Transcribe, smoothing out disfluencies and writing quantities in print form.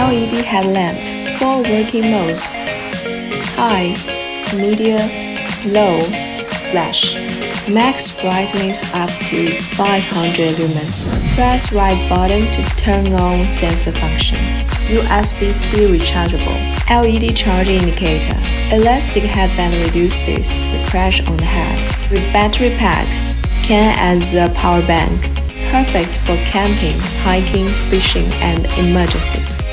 LED headlamp, 4 working modes: high, medium, low, flash. Max brightness up to 500 lumens. Press right button to turn on sensor function. USB-C rechargeable. LED charging indicator. Elastic headband reduces the pressure on the head. With battery pack, can as a power bank. Perfect for camping, hiking, fishing, and emergencies.